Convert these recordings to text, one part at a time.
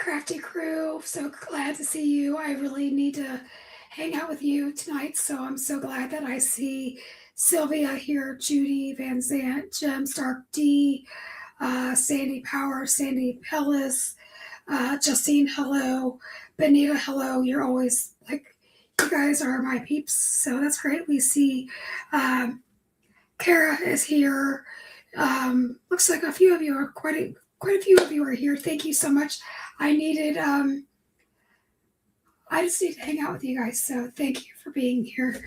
Crafty crew. So glad to see you. I really need to hang out with you tonight. So I'm so glad that I see Sylvia here, Judy Van Zant, Jem Stark D, Sandy Power, Sandy Pellis, Justine, hello. Benita, hello. You're always like, you guys are my peeps. So that's great. We see Kara is here. Looks like a few of you are quite a few of you are here. Thank you so much. I just need to hang out with you guys, so thank you for being here.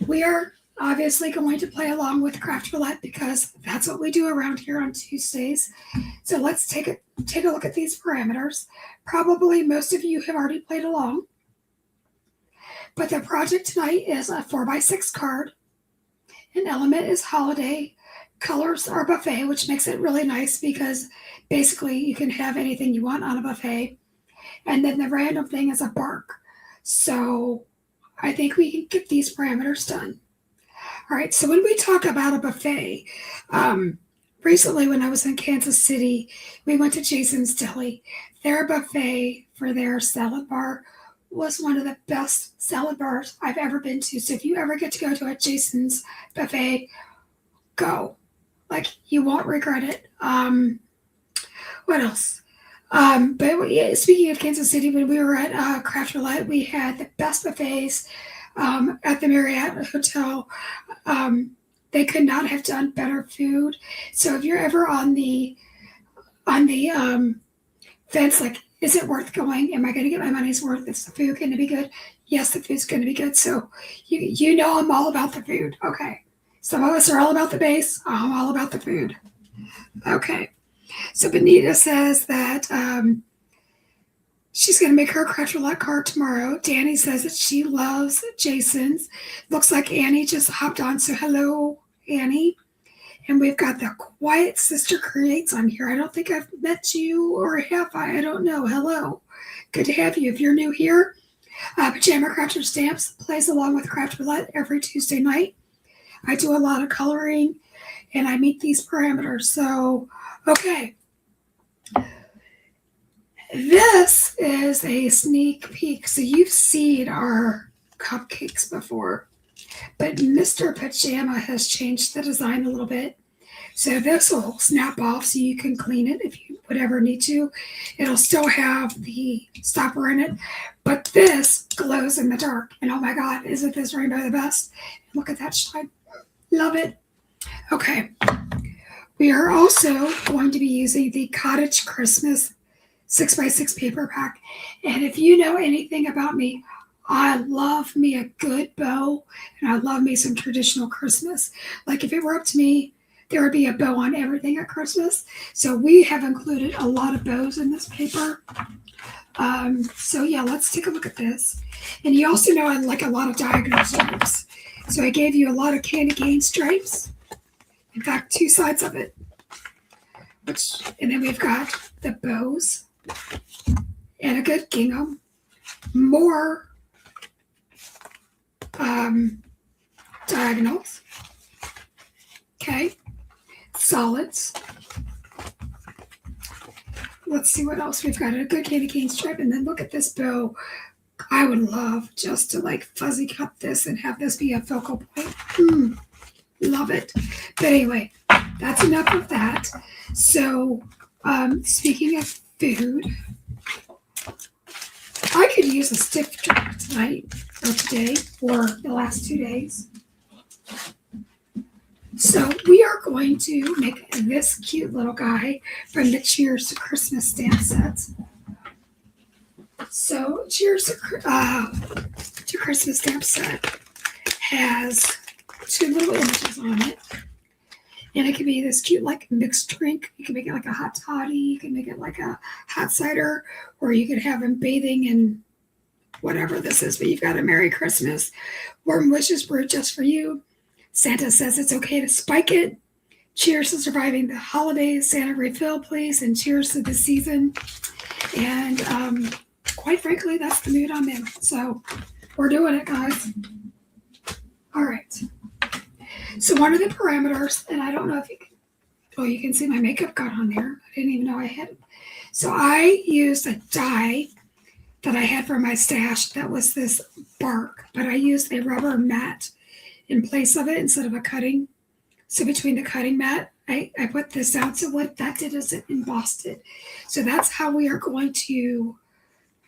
We are obviously going to play along with Craft Roulette because that's what we do around here on Tuesdays. So let's take a look at these parameters. Probably most of you have already played along, but the project tonight is a 4x6 card. An element is holiday. Colors are buffet, which makes it really nice because basically you can have anything you want on a buffet. And then the random thing is a bark. So I think we can get these parameters done. All right, so when we talk about a buffet, recently when I was in Kansas City, we went to Jason's Deli. Their buffet for their salad bar was one of the best salad bars I've ever been to. So if you ever get to go to a Jason's buffet, go. Like, you won't regret it. What else? But yeah, speaking of Kansas City, when we were at Craft Roulette, we had the best buffets at the Marriott Hotel. They could not have done better food. So if you're ever on the fence, like, is it worth going? Am I going to get my money's worth? Is the food going to be good? Yes, the food's going to be good. So you know I'm all about the food. Okay. Some of us are all about the base. I'm all about the food. Okay. So Benita says that she's going to make her Craft Roulette card tomorrow. Danny says that she loves Jason's. Looks like Annie just hopped on. So hello, Annie. And we've got the Quiet Sister Creates on here. I don't think I've met you, or have I? I don't know. Hello. Good to have you. If you're new here, Pajama Crafter Stamps plays along with Craft Roulette every Tuesday night. I do a lot of coloring, and I meet these parameters. So, okay. This is a sneak peek. So you've seen our cupcakes before, but Mr. Pajama has changed the design a little bit. So this will snap off so you can clean it if you would ever need to. It'll still have the stopper in it, but this glows in the dark. And oh my God, isn't this rainbow the best? Look at that shine. Love it. Okay. We are also going to be using the Cottage Christmas 6x6 paper pack. And if you know anything about me, I love me a good bow, and I love me some traditional Christmas. Like, if it were up to me, there would be a bow on everything at Christmas. So we have included a lot of bows in this paper. So yeah, let's take a look at this. And you also know I like a lot of diagonal stripes. So I gave you a lot of candy cane stripes. In fact, 2 sides of it. And then we've got the bows and a good gingham. More diagonals. Okay. Solids. Let's see what else we've got. A good candy cane stripe. And then look at this bow. I would love just to like fuzzy cut this and have this be a focal point. Love it. But anyway, that's enough of that. So speaking of food, I could use a stiff drink tonight or today or the last 2 days. So we are going to make this cute little guy from the Cheers to Christmas stamp set. So Cheers to Christmas stamp set has 2 little images on it. And it can be this cute like mixed drink. You can make it like a hot toddy. You can make it like a hot cider. Or you could have him bathing in whatever this is. But you've got a Merry Christmas. Warm wishes brewed just for you. Santa says it's okay to spike it. Cheers to surviving the holidays. Santa refill, please. And cheers to the season. And quite frankly, that's the mood I'm in. So we're doing it, guys. All right. So one of the parameters, and I don't know if you can see my makeup got on there. I didn't even know I had it. So I used a die that I had from my stash that was this bark, but I used a rubber mat in place of it instead of a cutting. So between the cutting mat, I put this down. So what that did is it embossed it. So that's how we are going to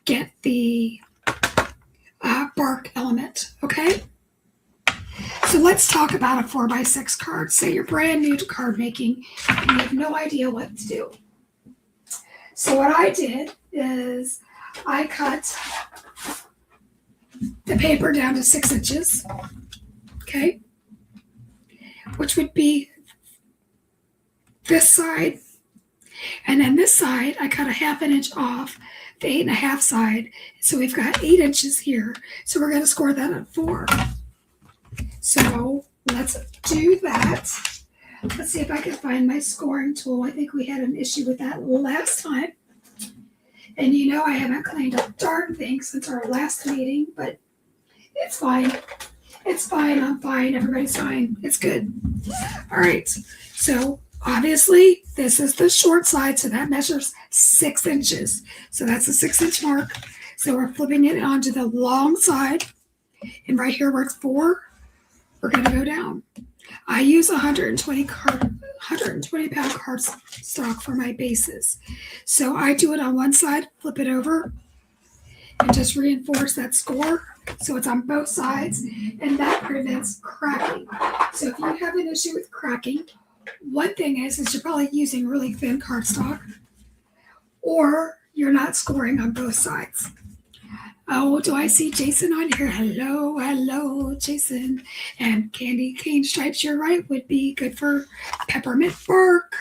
get the bark element, okay? So let's talk about a 4x6 card. Say you're brand new to card making and you have no idea what to do. So what I did is I cut the paper down to 6 inches, okay? Which would be this side. And then this side, I cut a 1/2 inch off the 8.5 side. So we've got 8 inches here. So we're going to score that at 4. So let's do that. Let's see if I can find my scoring tool. I think we had an issue with that last time. And you know I haven't cleaned up darn thing since our last meeting, but it's fine. It's fine. I'm fine. Everybody's fine. It's good. All right. So obviously this is the short side, so that measures 6 inches. So that's a 6-inch mark. So we're flipping it onto the long side. And right here where it's 4, we're going to go down. I use 120 pound cardstock for my bases. So I do it on one side, flip it over, and just reinforce that score so it's on both sides, and that prevents cracking. So if you have an issue with cracking, one thing is you're probably using really thin cardstock, or you're not scoring on both sides. Oh, do I see Jason on here? Hello, hello, Jason. And candy cane stripes, you're right, would be good for peppermint bark.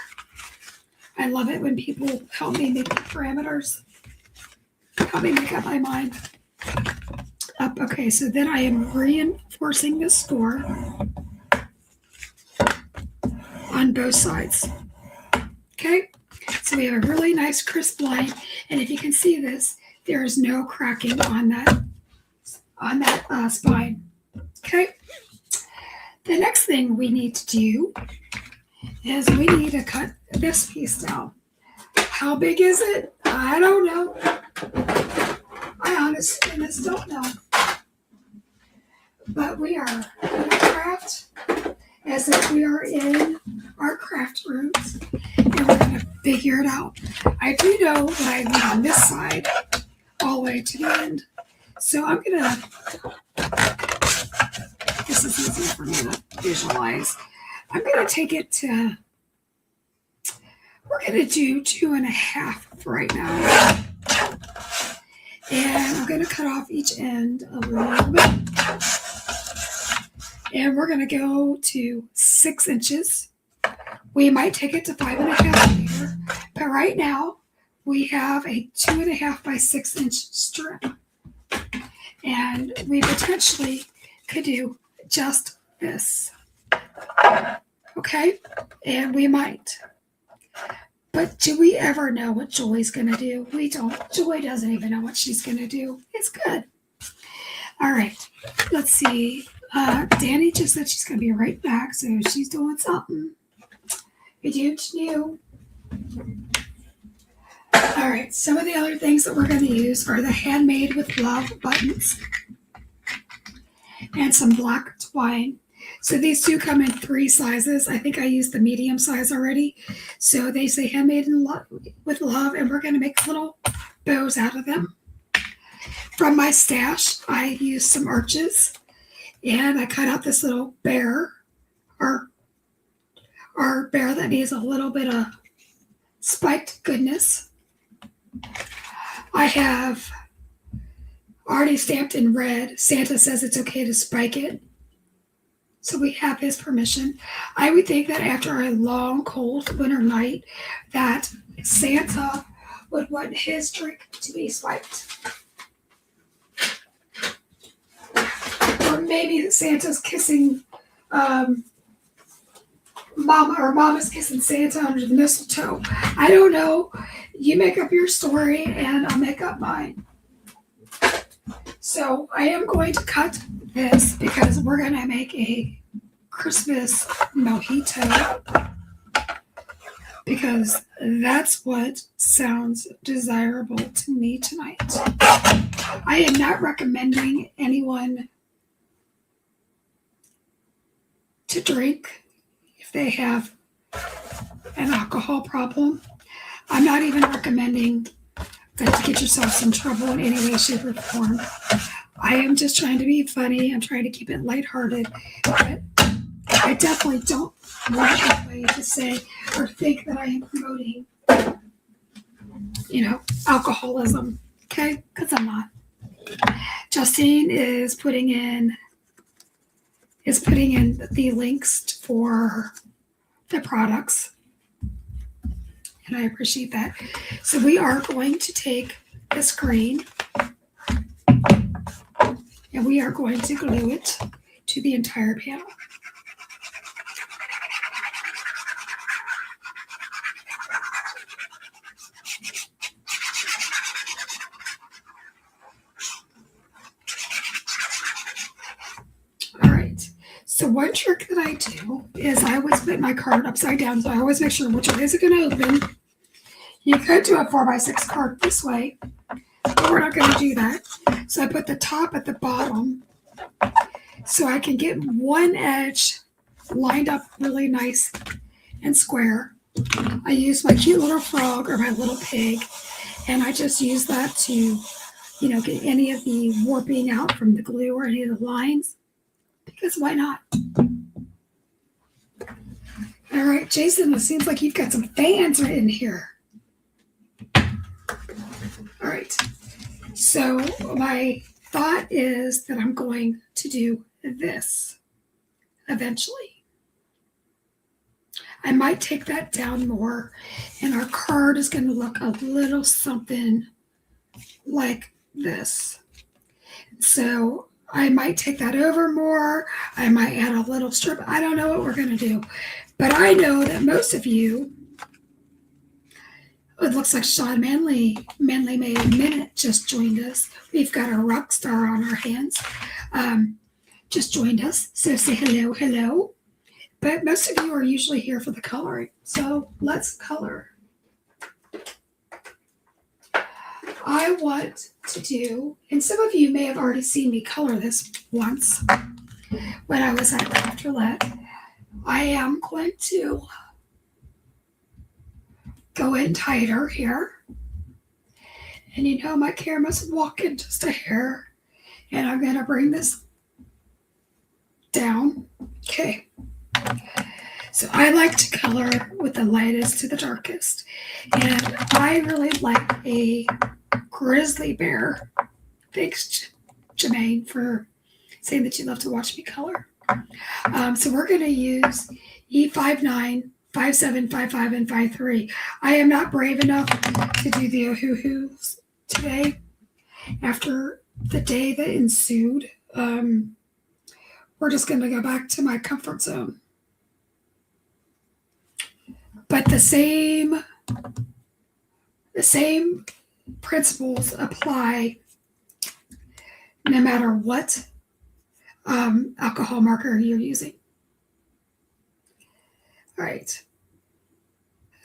I love it when people help me make the parameters. Help me make up my mind. Up, okay, so then I am reinforcing the score on both sides. Okay, so we have a really nice crisp line, and if you can see this, there is no cracking on that spine. Okay. The next thing we need to do is we need to cut this piece down. How big is it? I don't know. I honestly don't know. But we are going to craft as if we are in our craft rooms, and we're going to figure it out. I do know that I went on this side all the way to the end. So I'm going to, this is easier for me to visualize. I'm going to take it to, we're going to do 2.5 for right now. And I'm going to cut off each end a little bit. And we're going to go to 6 inches. We might take it to 5.5 later, but right now we have a 2.5 by 6 inch strip. And we potentially could do just this. Okay? And we might. But do we ever know what Joy's going to do? We don't. Joy doesn't even know what she's going to do. It's good. All right. Let's see. Danny just said she's going to be right back, so she's doing something. New. All right, some of the other things that we're going to use are the Handmade with Love buttons and some black twine. So these two come in 3 sizes. I think I used the medium size already. So they say Handmade with Love, and we're going to make little bows out of them. From my stash, I used some arches, and I cut out this little bear, or bear that needs a little bit of spiked goodness. I have already stamped in red. Santa says it's okay to spike it. So we have his permission. I would think that after a long, cold winter night that Santa would want his drink to be spiked. Or maybe Santa's kissing Mama, or Mama's kissing Santa under the mistletoe. I don't know. You make up your story and I'll make up mine. So I am going to cut this because we're going to make a Christmas mojito, because that's what sounds desirable to me tonight. I am not recommending anyone to drink if they have an alcohol problem. I'm not even recommending that to get yourself in trouble in any way, shape, or form. I am just trying to be funny. I'm trying to keep it lighthearted, but I definitely don't want anybody to say or think that I am promoting, alcoholism. Okay, because I'm not. Justine is putting in the links for the products, and I appreciate that. So we are going to take this green and we are going to glue it to the entire panel. All right. So one trick that I do is I always put my card upside down, so I always make sure which way is it going to open. You could do a 4x6 card this way, but we're not going to do that. So I put the top at the bottom so I can get one edge lined up really nice and square. I use my cute little frog or my little pig, and I just use that to, get any of the warping out from the glue or any of the lines, because why not? All right, Jason, it seems like you've got some fans in here. All right, so my thought is that I'm going to do this eventually. I might take that down more, and our card is going to look a little something like this. So I might take that over more. I might add a little strip. I don't know what we're going to do, but I know that most of you, it looks like Sean Manley May a Minute just joined us. We've got a rock star on our hands. Just joined us. So say hello. But most of you are usually here for the coloring. So let's color. I want to do, and some of you may have already seen me color this once when I was at Craft Roulette. I am going to go in tighter here. And my camera's walking just a hair. And I'm going to bring this down. Okay. So I like to color with the lightest to the darkest. And I really like a grizzly bear. Thanks, Jermaine, for saying that you love to watch me color. So we're going to use E59, 57, 55, and 53. I am not brave enough to do the Ohuhus today. After the day that ensued, we're just going to go back to my comfort zone. But the same principles apply no matter what alcohol marker you're using. All right.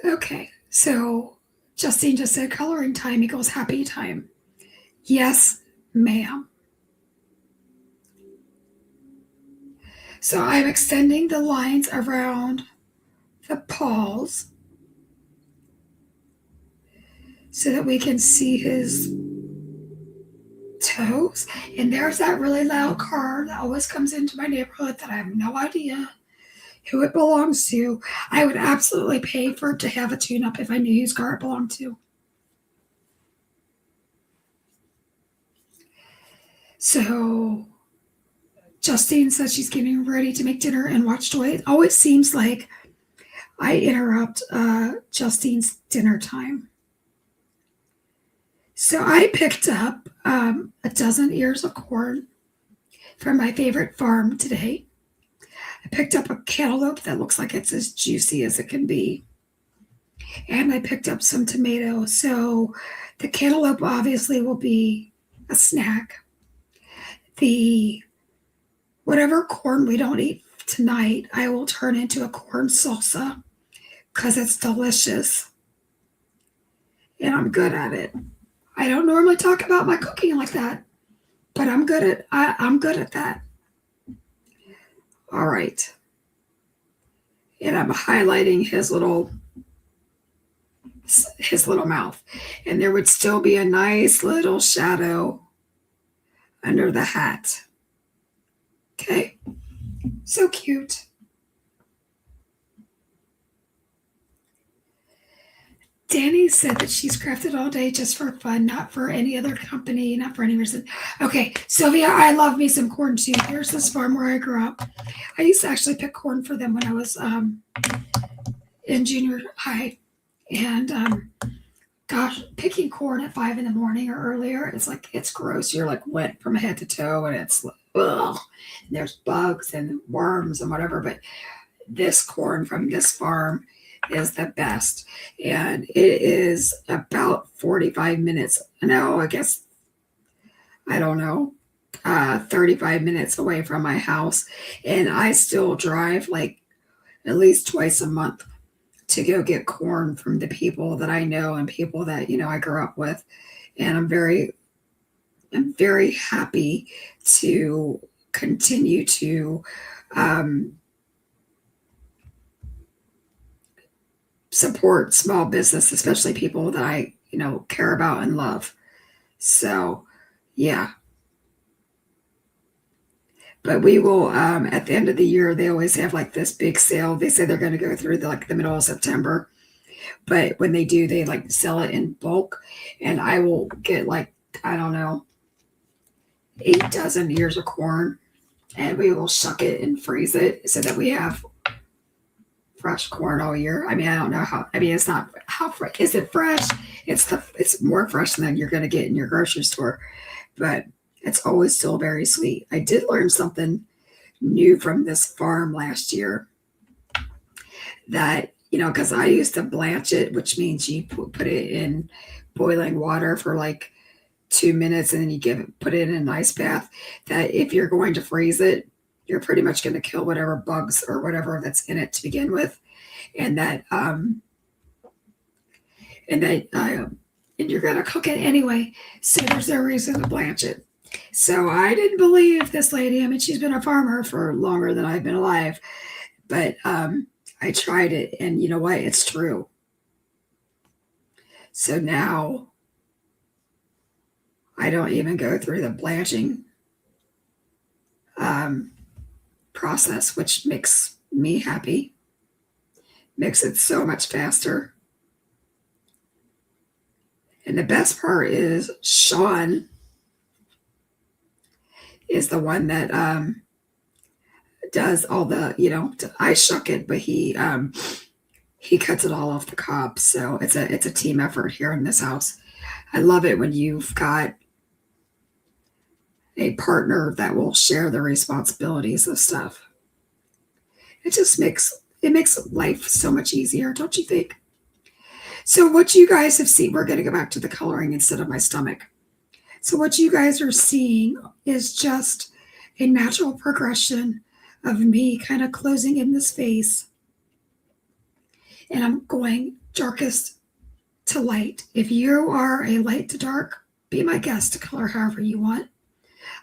Okay, so Justine just said coloring time equals happy time. Yes, ma'am. So I'm extending the lines around the paws so that we can see his toes. And there's that really loud car that always comes into my neighborhood that I have no idea who it belongs to. I would absolutely pay for it to have a tune-up if I knew whose car it belonged to. So Justine says she's getting ready to make dinner and watch toy. It always seems like I interrupt Justine's dinner time. So I picked up a dozen ears of corn from my favorite farm today. I picked up a cantaloupe that looks like it's as juicy as it can be. And I picked up some tomatoes. So the cantaloupe obviously will be a snack. The whatever corn we don't eat tonight, I will turn into a corn salsa because it's delicious. and I'm good at it. I don't normally talk about my cooking like that, but I'm good at that. All right. And I'm highlighting his little mouth. And there would still be a nice little shadow under the hat. Okay. So cute. Danny said that she's crafted all day just for fun, not for any other company, not for any reason. Okay, Sylvia, I love me some corn too. Here's this farm where I grew up. I used to actually pick corn for them when I was in junior high. And gosh, picking corn at 5 a.m. or earlier, it's gross. You're like wet from head to toe, and it's ugh. And there's bugs and worms and whatever. But this corn from this farm is the best, and it is about 45 minutes. No, I guess I don't know, 35 minutes away from my house, and I still drive like at least twice a month to go get corn from the people that I know and people that I grew up with, and I'm very happy to continue to support small business, especially people that I care about and love. So yeah, but we will at the end of the year, they always have like this big sale. They say they're going to go through the middle of September, but when they do, they like sell it in bulk, and I will get like, I don't know, 8 dozen ears of corn, and we will shuck it and freeze it so that we have fresh corn all year. I mean, I don't know how. I mean, it's not how fresh. Is it fresh? It's more fresh than you're going to get in your grocery store, but it's always still very sweet. I did learn something new from this farm last year, that because I used to blanch it, which means you put it in boiling water for like 2 minutes, and then you put it in an ice bath. That if you're going to freeze it, you're pretty much going to kill whatever bugs or whatever that's in it to begin with, and you're going to cook it anyway. So there's no reason to blanch it. So I didn't believe this lady. I mean, she's been a farmer for longer than I've been alive, but I tried it, and you know what? It's true. So now I don't even go through the blanching process, which makes me happy. Makes it so much faster. And the best part is Sean is the one that does all the, I shuck it, but he cuts it all off the cob. So it's a team effort here in this house. I love it when you've got a partner that will share the responsibilities of stuff. It just makes life so much easier, don't you think? So what you guys have seen, we're going to go back to the coloring instead of my stomach. So what you guys are seeing is just a natural progression of me kind of closing in this face. And I'm going darkest to light. If you are a light to dark, be my guest to color however you want.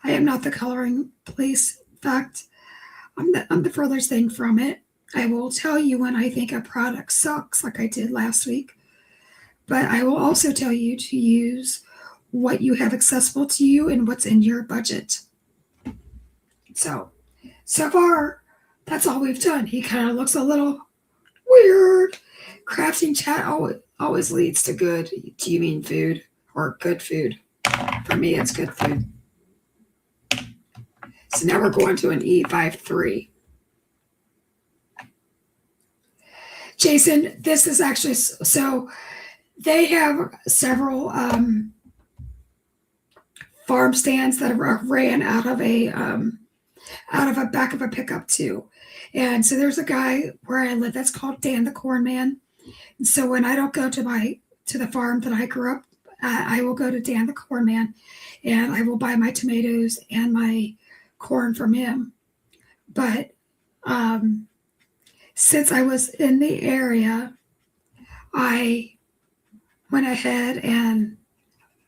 I am not the coloring place. In fact, I'm the furthest thing from it. I will tell you when I think a product sucks, like I did last week. But I will also tell you to use what you have accessible to you and what's in your budget. So far, that's all we've done. He kind of looks a little weird. Crafting chat always leads to good. Do you mean food or good food? For me, it's good food. So now we're going to an E53. Jason, this is actually, so they have several farm stands that ran out of a back of a pickup too. And so there's a guy where I live that's called Dan the Corn Man. And so when I don't go to the farm that I grew up, I will go to Dan the Corn Man, and I will buy my tomatoes and my corn from him. But since I was in the area, I went ahead and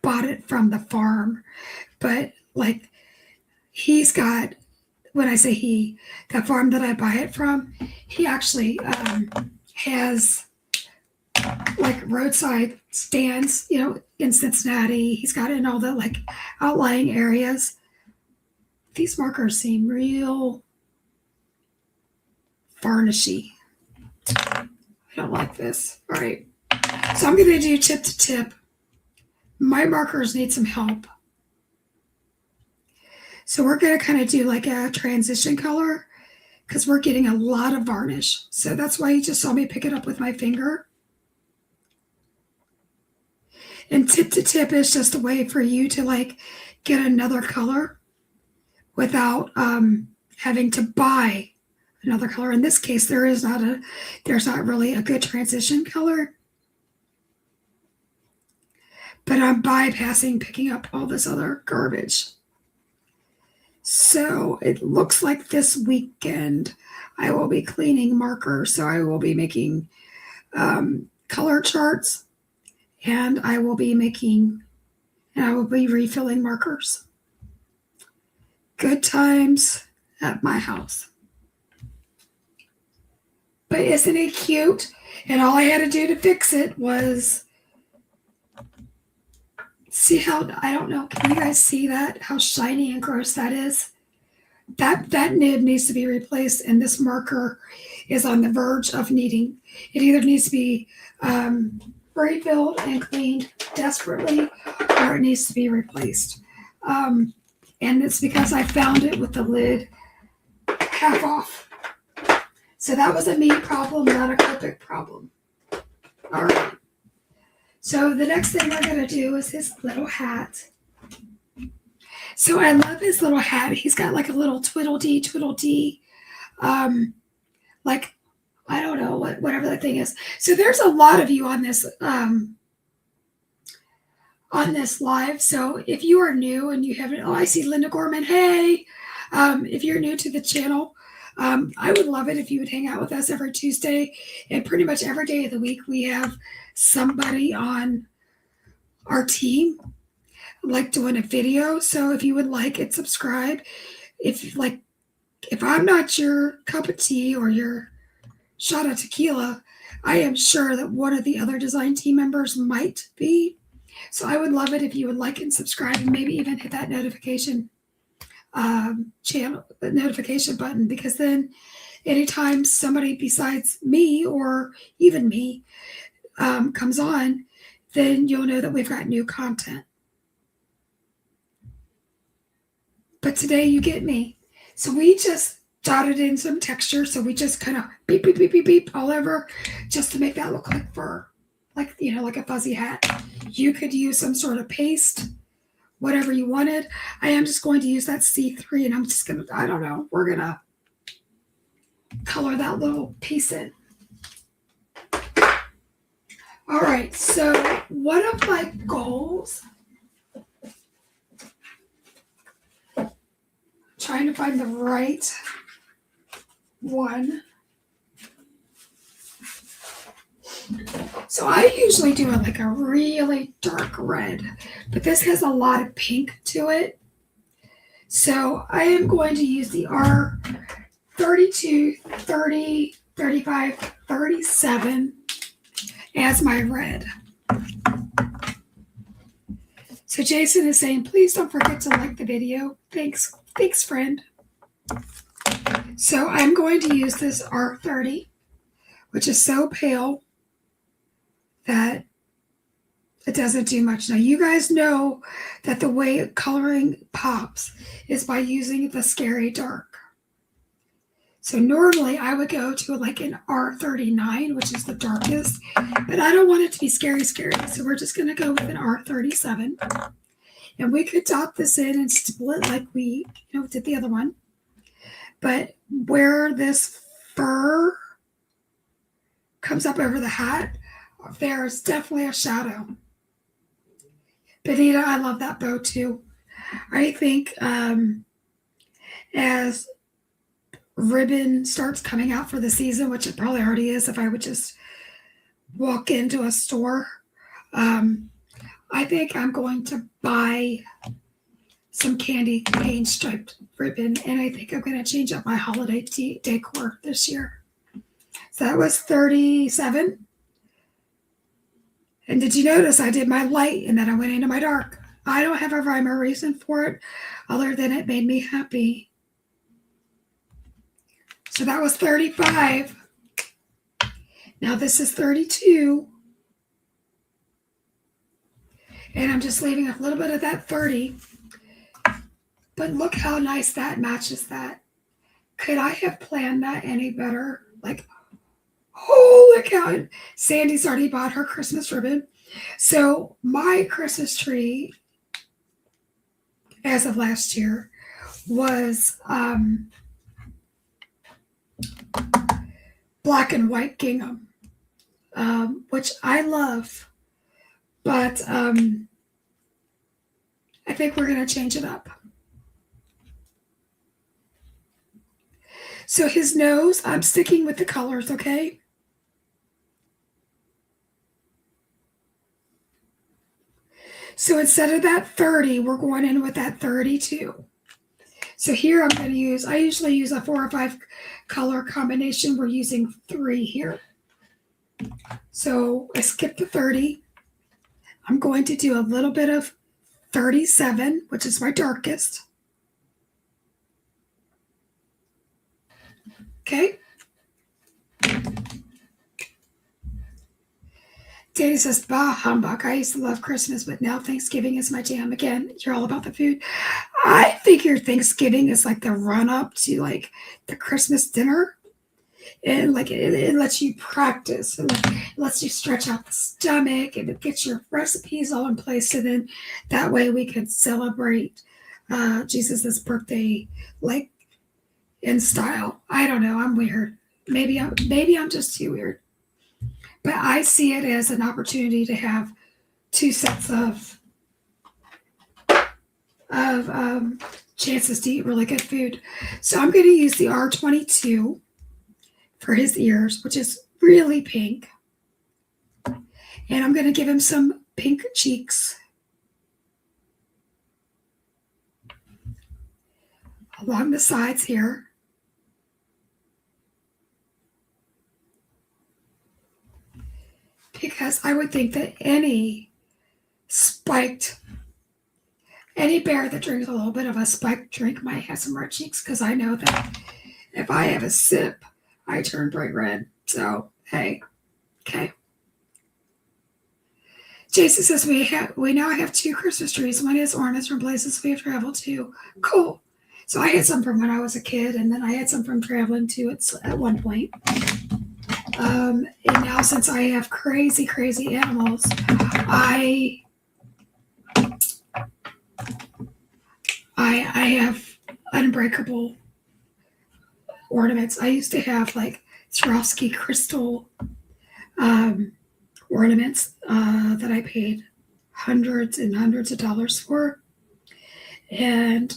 bought it from the farm. But like he's got, when I say he, the farm that I buy it from, he actually has like roadside stands, in Cincinnati. He's got it in all the like outlying areas. These markers seem real varnishy. I don't like this. All right. So I'm going to do tip to tip. My markers need some help. So we're going to kind of do like a transition color because we're getting a lot of varnish. So that's why you just saw me pick it up with my finger. And tip to tip is just a way for you to like get another color without having to buy another color. In this case, there's not really a good transition color. But I'm bypassing picking up all this other garbage. So it looks like this weekend I will be cleaning markers. So I will be making color charts, and I will be refilling markers. Good times at my house. But isn't it cute? And all I had to do to fix it was see how, I don't know, can you guys see that? How shiny and gross that is? That nib needs to be replaced, and this marker is on the verge of needing. It either needs to be refilled and cleaned desperately, or it needs to be replaced. And it's because I found it with the lid half off. So that was a me problem, not a Copic problem. All right. So the next thing we're going to do is his little hat. So I love his little hat. He's got like a little twiddle-dee, like, I don't know, whatever that thing is. So there's a lot of you on this live. So if you are new and you haven't, I see Linda Gorman. Hey, if you're new to the channel, I would love it if you would hang out with us every Tuesday, and pretty much every day of the week we have somebody on our team like doing a video. So if you would like it, subscribe. If I'm not your cup of tea or your shot of tequila, I am sure that one of the other design team members might be. So I would love it if you would like and subscribe, and maybe even hit that notification notification button, because then anytime somebody besides me or even me comes on, then you'll know that we've got new content. But today you get me. So we just dotted in some texture. So we just kind of beep, beep, beep, beep, beep all over just to make that look like fur, like a fuzzy hat. You could use some sort of paste, whatever you wanted. I am just going to use that C3, and I'm just going to, I don't know, we're going to color that little piece in. All right, so one of my goals, trying to find the right one. So I usually do like a really dark red, but this has a lot of pink to it. So I am going to use the R32, 30, 35, 37 as my red. So Jason is saying, please don't forget to like the video. Thanks, friend. So I'm going to use this R30, which is so pale that it doesn't do much. Now, you guys know that the way coloring pops is by using the scary dark. So normally I would go to like an R39, which is the darkest, but I don't want it to be scary. So we're just going to go with an R37. And we could dot this in and split like we did the other one. But where this fur comes up over the hat, there's definitely a shadow. Benita, I love that bow too. I think as ribbon starts coming out for the season, which it probably already is if I would just walk into a store, I think I'm going to buy some candy cane striped ribbon, and I think I'm going to change up my holiday decor this year. So that was 37. And did you notice I did my light and then I went into my dark? I don't have a rhyme or reason for it other than it made me happy. So that was 35. Now this is 32. And I'm just leaving a little bit of that 30. But look how nice that matches that. Could I have planned that any better? Like, holy cow. Sandy's already bought her Christmas ribbon. So my Christmas tree, as of last year, was black and white gingham, which I love. But I think we're going to change it up. So his nose, I'm sticking with the colors, okay? So instead of that 30, we're going in with that 32. So here I'm going to use, I usually use a 4 or 5 color combination. We're using 3 here. So I skipped the 30. I'm going to do a little bit of 37, which is my darkest. Okay. Danny says, bah, humbug. I used to love Christmas, but now Thanksgiving is my jam again. You're all about the food. I figure Thanksgiving is like the run up to like the Christmas dinner. And like it lets you practice and it lets you stretch out the stomach and it gets your recipes all in place. So then that way we can celebrate Jesus's birthday like in style. I don't know. I'm weird. Maybe I'm just too weird. But I see it as an opportunity to have 2 sets of chances to eat really good food. So I'm going to use the R22 for his ears, which is really pink. And I'm going to give him some pink cheeks along the sides here. Because I would think that any bear that drinks a little bit of a spiked drink might have some red cheeks, because I know that if I have a sip, I turn bright red. So, hey, okay. Jason says we now have 2 Christmas trees. One is ornaments from places we have traveled to. Cool. So I had some from when I was a kid, and then I had some from traveling to it at one point. And now since I have crazy, crazy animals, I have unbreakable ornaments. I used to have like Swarovski crystal ornaments that I paid hundreds and hundreds of dollars for. And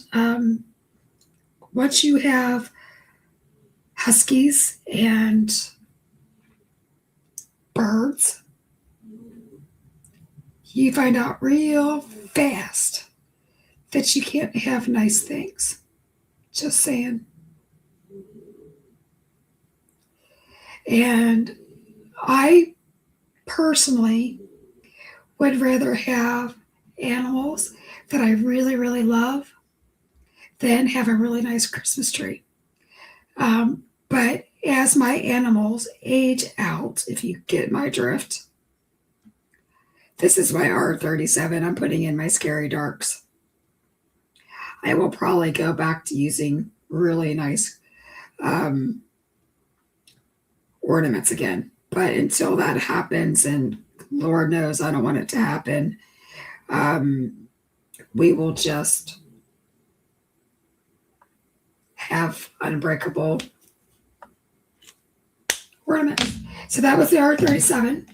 once you have huskies and birds, you find out real fast that you can't have nice things. Just saying. And I personally would rather have animals that I really, really love than have a really nice Christmas tree. But as my animals age out, if you get my drift, this is my R37. I'm putting in my scary darks. I will probably go back to using really nice ornaments again. But until that happens, and Lord knows I don't want it to happen, we will just have unbreakable ornaments. So that was the R37.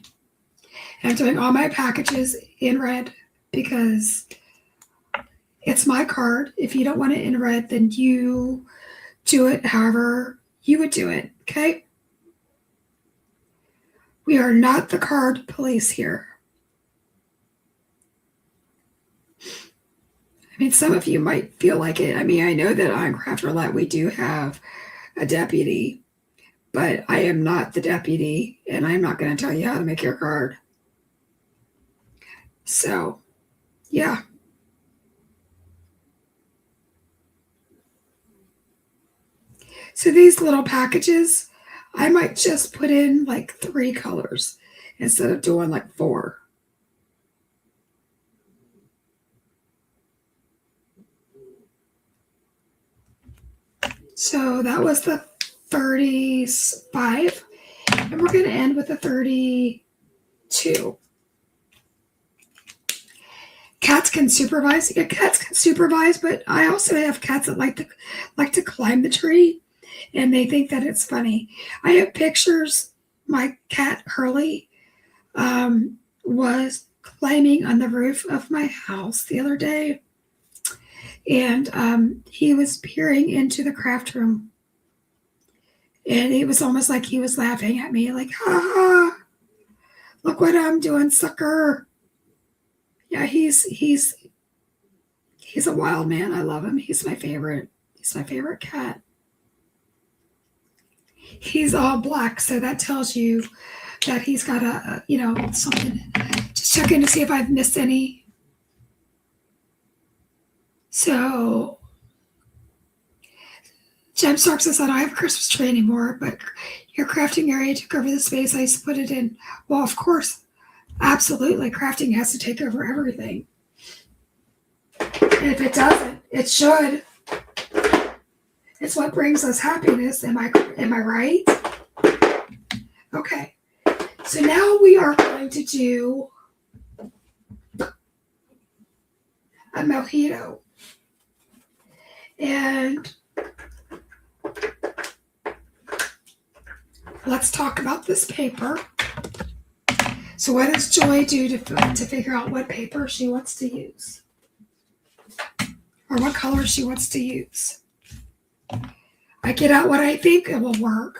I'm doing all my packages in red because it's my card. If you don't want it in red, then you do it however you would do it, okay? We are not the card police here. I mean, some of you might feel like it. I mean, I know that on Craft Roulette we do have a deputy, but I am not the deputy, and I'm not going to tell you how to make your card. So, yeah. So these little packages, I might just put in like 3 colors instead of doing like 4. So that was the 35, and we're going to end with a 32. Cats can supervise. Yeah, cats can supervise, but I also have cats that like to climb the tree, and they think that it's funny. I have pictures. My cat Hurley was climbing on the roof of my house the other day, and he was peering into the craft room, and it was almost like he was laughing at me, like, "Ha ha! Look what I'm doing, sucker!" Yeah, he's a wild man. I love him. He's my favorite. He's my favorite cat. He's all black, so that tells you that he's got a something. Just checking to see if I've missed any. So, Gem Stark says, I don't have a Christmas tree anymore, but your crafting area took over the space. I used to put it in. Well, of course, absolutely. Crafting has to take over everything. And if it doesn't, it should. It's what brings us happiness. Am I right? Okay. So now we are going to do a mojito. And let's talk about this paper. So what does Joy do to figure out what paper she wants to use? Or what color she wants to use? I get out what I think it will work.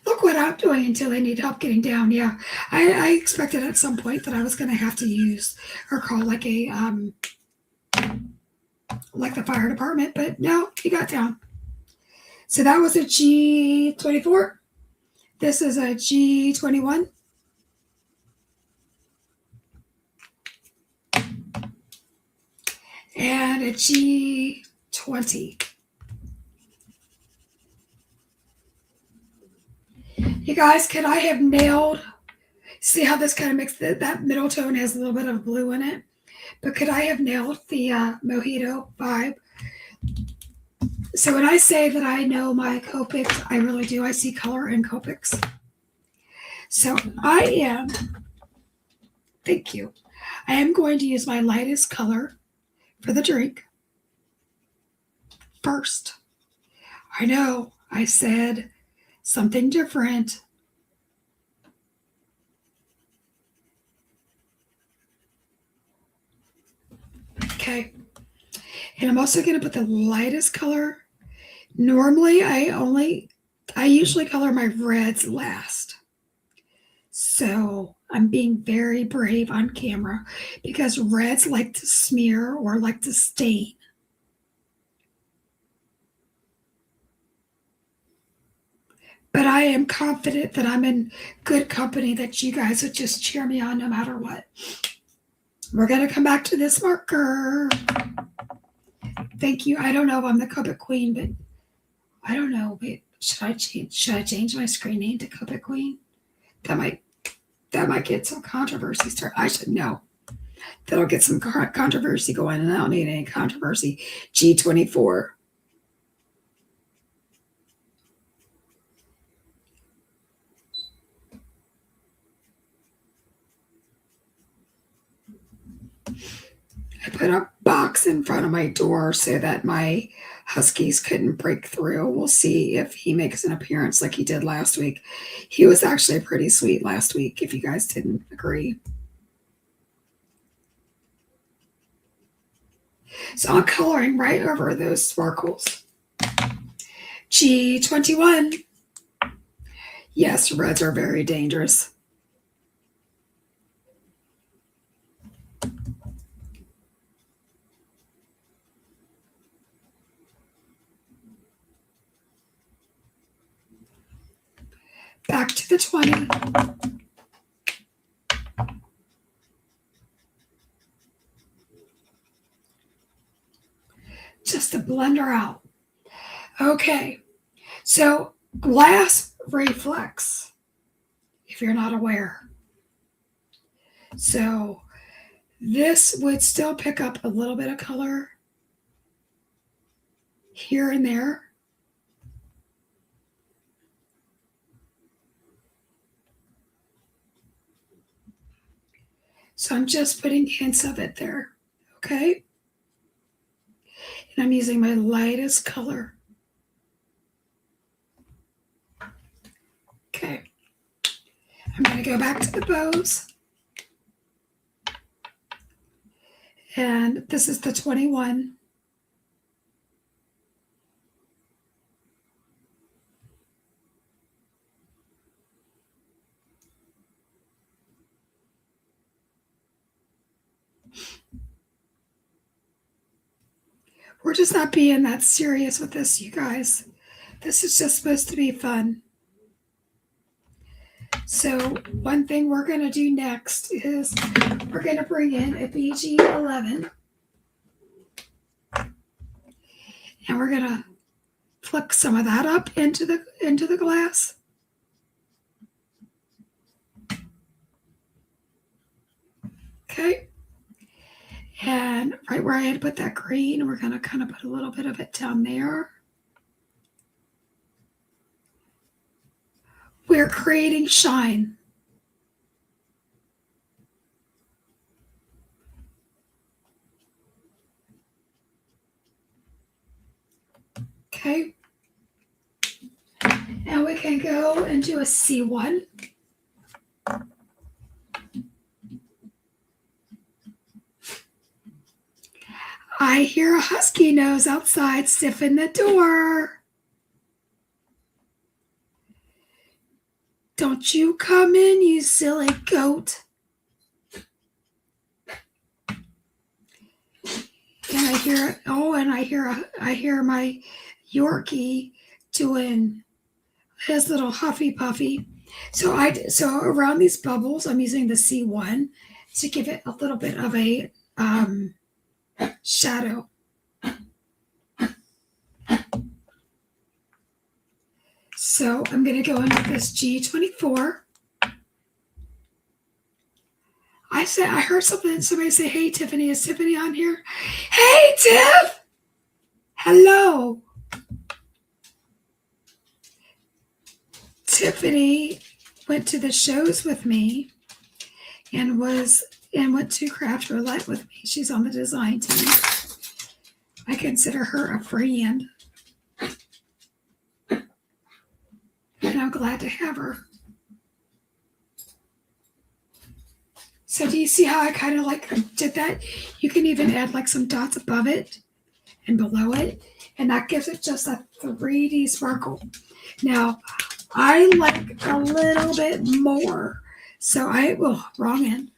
Look what I'm doing until I need help getting down. Yeah, I expected at some point that I was going to have to use or call like a like the fire department, but no, he got down. So that was a G24. This is a G21. And a G20. You guys, could I have nailed, see how this kind of makes that middle tone has a little bit of blue in it, but could I have nailed the mojito vibe? So when I say that I know my Copics, I really do. I see color in Copics. So I am, thank you, I am going to use my lightest color for the drink first. I know I said something different. Okay. And I'm also going to put the lightest color. Normally, I usually color my reds last. So I'm being very brave on camera because reds like to smear or like to stain. But I am confident that I'm in good company, that you guys would just cheer me on no matter what. We're going to come back to this marker. Thank you. I don't know if I'm the Copic Queen, but I don't know. Wait, should I change my screen name to Copic Queen? That might get some controversy started. I should know. That'll get some controversy going, and I don't need any controversy. G24. I put a box in front of my door so that my huskies couldn't break through. We'll see if he makes an appearance like he did last week. He was actually pretty sweet last week, if you guys didn't agree. So I'm coloring right over those sparkles. G21. Yes, reds are very dangerous. Back to the 20. Just to blend her out. Okay, so glass reflects, if you're not aware. So this would still pick up a little bit of color here and there. So I'm just putting hints of it there, okay? And I'm using my lightest color. Okay. I'm going to go back to the bows. And this is the 21. We're just not being that serious with this, you guys. This is just supposed to be fun. So one thing we're going to do next is we're going to bring in a BG11. And we're going to flick some of that up into the glass. Okay. And right where I had put that green, we're going to kind of put a little bit of it down there. We're creating shine. Okay. And we can go and do a C1. I hear a husky nose outside, stiffen the door. Don't you come in, you silly goat. And I hear my Yorkie doing his little huffy puffy. So around these bubbles, I'm using the C1 to give it a little bit of a shadow. So I'm going to go in with this G24. I heard somebody say, hey, Tiffany, is Tiffany on here? Hey, Tiff! Hello. Tiffany went to the shows with me and went to Craft Roulette with me. She's on the design team. I consider her a friend. And I'm glad to have her. So do you see how I kind of like did that? You can even add like some dots above it and below it. And that gives it just a 3D sparkle. Now, I like a little bit more. So wrong end.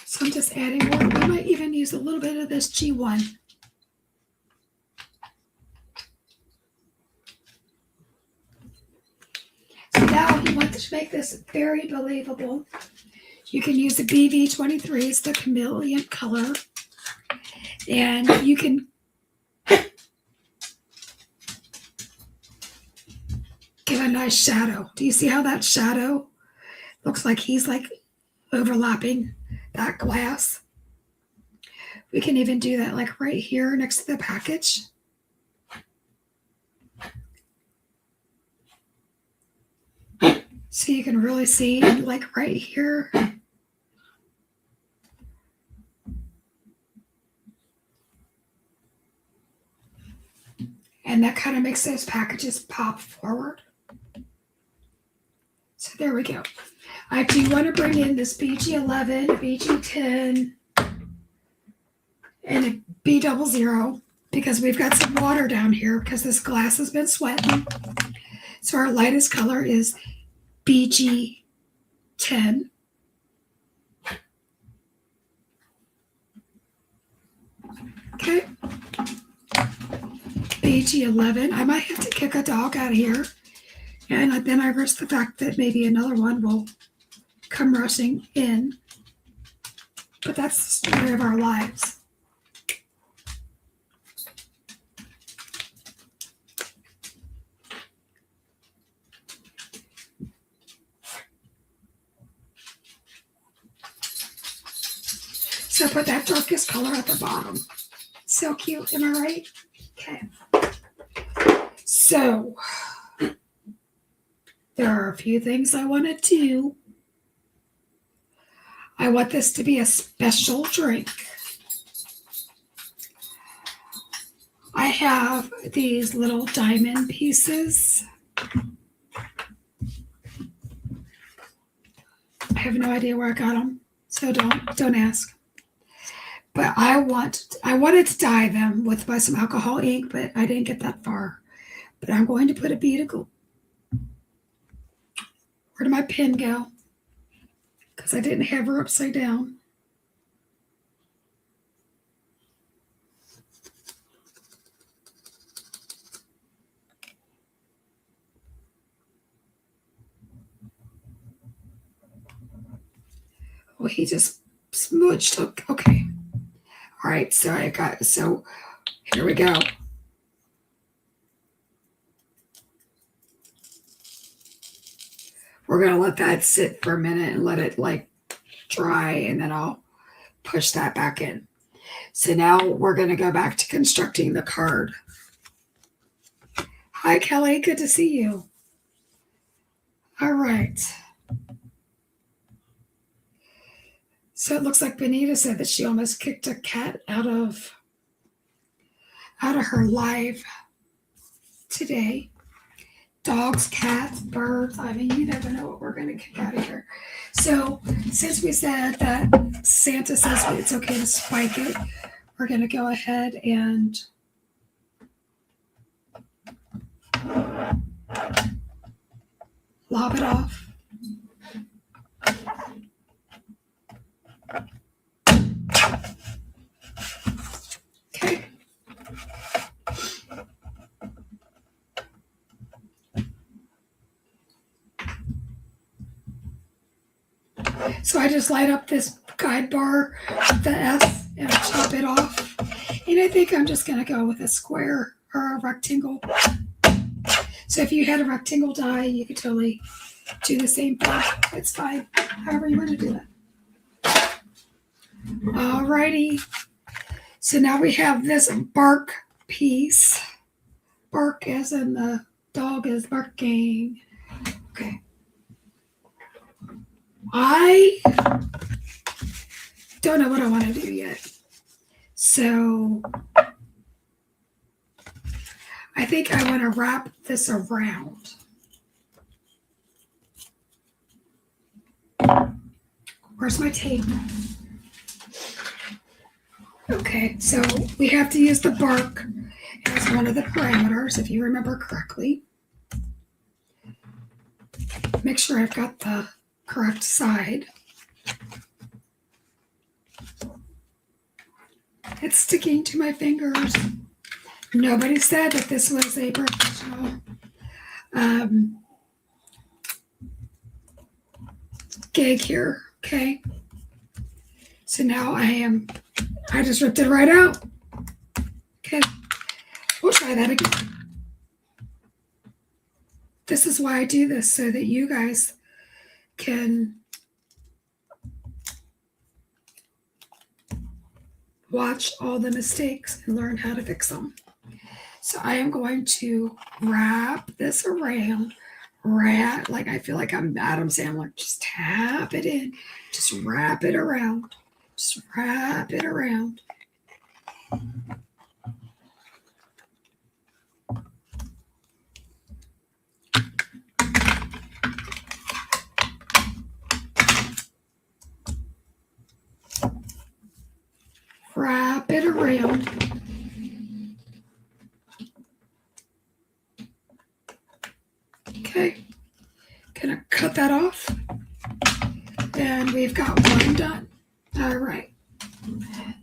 So I'm just adding more. We might even use a little bit of this G1. So now if you want to make this very believable, you can use the BV23, it's the chameleon color. And you can give a nice shadow. Do you see how that shadow looks like he's like overlapping that glass? We can even do that like right here next to the package. So you can really see like right here. And that kind of makes those packages pop forward. So there we go. I do want to bring in this BG11, BG10, and a B00 because we've got some water down here because this glass has been sweating. So our lightest color is BG10. Okay. BG11. I might have to kick a dog out of here. And then I risk the fact that maybe another one will come rushing in. But that's the story of our lives. So put that darkest color at the bottom. So cute, am I right? Okay. So there are a few things I want to do. I want this to be a special drink. I have these little diamond pieces. I have no idea where I got them, so don't ask. But I wanted to dye them with some alcohol ink, but I didn't get that far. But I'm going to put a bead of gold. Where did my pen go? Because I didn't have her upside down. Oh, he just smooched. Okay. All right, so here we go. We're going to let that sit for a minute and let it dry, and then I'll push that back in. So now we're going to go back to constructing the card. Hi, Kelly. Good to see you. All right. So it looks like Benita said that she almost kicked a cat out of her live today. Dogs, cats, birds. I mean, you never know what we're going to kick out of here. So since we said that Santa says it's okay to spike it, we're going to go ahead and lob it off. Okay. So I just light up this guide bar with the S and I chop it off. And I think I'm just going to go with a square or a rectangle. So if you had a rectangle die, you could totally do the same thing. It's fine, however you want to do that. Alrighty. So now we have this bark piece. Bark as in the dog is barking. Okay. I don't know what I want to do yet. So I think I want to wrap this around. Where's my tape? Okay, so we have to use the bark as one of the parameters, if you remember correctly. Make sure I've got the correct side. It's sticking to my fingers. Nobody said that this was a professional gig here, okay? So now I just ripped it right out. Okay, we'll try that again. This is why I do this, so that you guys can watch all the mistakes and learn how to fix them. So I am going to wrap this around, like I feel like I'm Adam Sandler. Just tap it in, just wrap it around, just wrap it around. Wrap it around. Okay, gonna cut that off. And we've got one done. All right.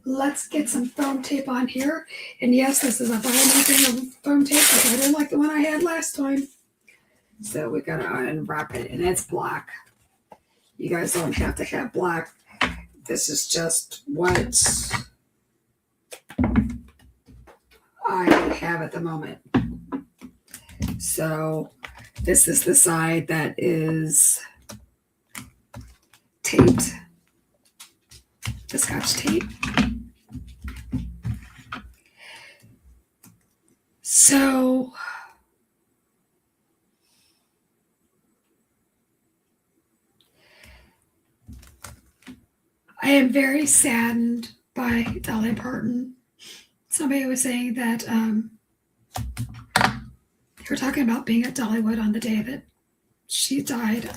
Let's get some foam tape on here. And yes, this is a brand new thing of foam tape because I didn't like the one I had last time. So we gotta unwrap it, and it's black. You guys don't have to have black. This is just what I have at the moment. So this is the side that is taped, the Scotch tape. So I am very saddened by Dolly Parton. Somebody was saying that they were talking about being at Dollywood on the day that she died.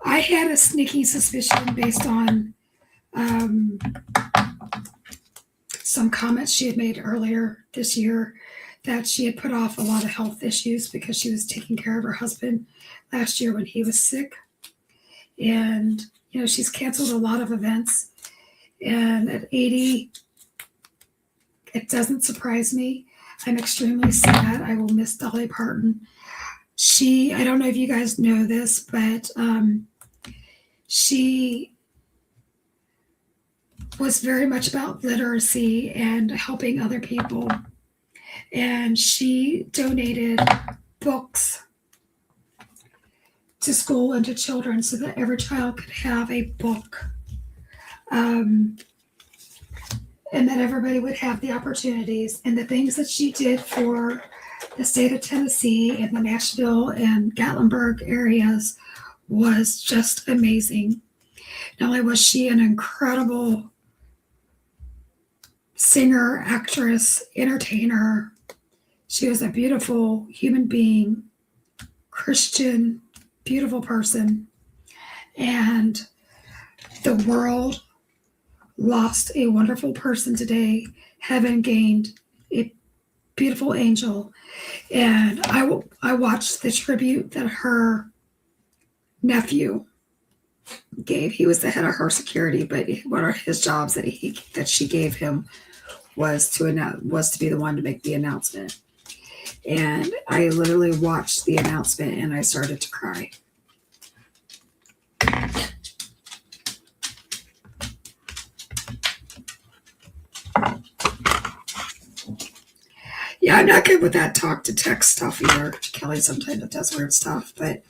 I had a sneaky suspicion based on some comments she had made earlier this year that she had put off a lot of health issues because she was taking care of her husband last year when he was sick. And, you know, she's canceled a lot of events. And at 80, it doesn't surprise me. I'm extremely sad. I will miss Dolly Parton. I don't know if you guys know this, but she was very much about literacy and helping other people. And she donated books to school and to children so that every child could have a book. And that everybody would have the opportunities. And the things that she did for the state of Tennessee and the Nashville and Gatlinburg areas was just amazing. Not only was she an incredible singer, actress, entertainer, she was a beautiful human being, Christian, beautiful person. And the world lost a wonderful person today, having gained a beautiful angel. And I watched the tribute that her nephew gave. He was the head of her security, but one of his jobs that she gave him was to be the one to make the announcement. And I literally watched the announcement and I started to cry. Yeah, I'm not good with that talk to text stuff either. Kelly sometimes does weird stuff, but